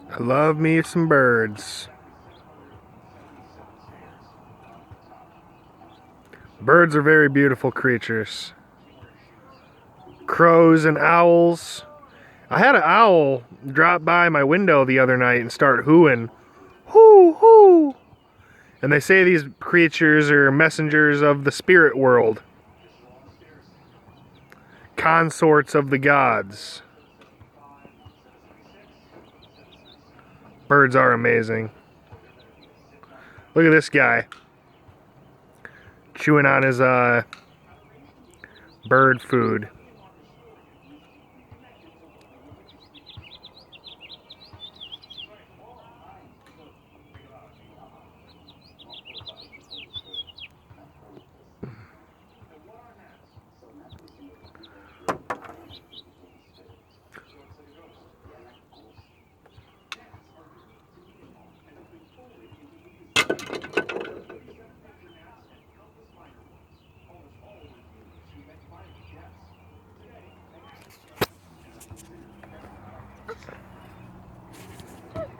I love me some birds. Birds are very beautiful creatures. Crows and owls. I had an owl drop by my window the other night and start hooing. Hoo, hoo. And they say these creatures are messengers of the spirit world. Consorts of the gods. Birds are amazing. Look at this guy. Chewing on his bird food.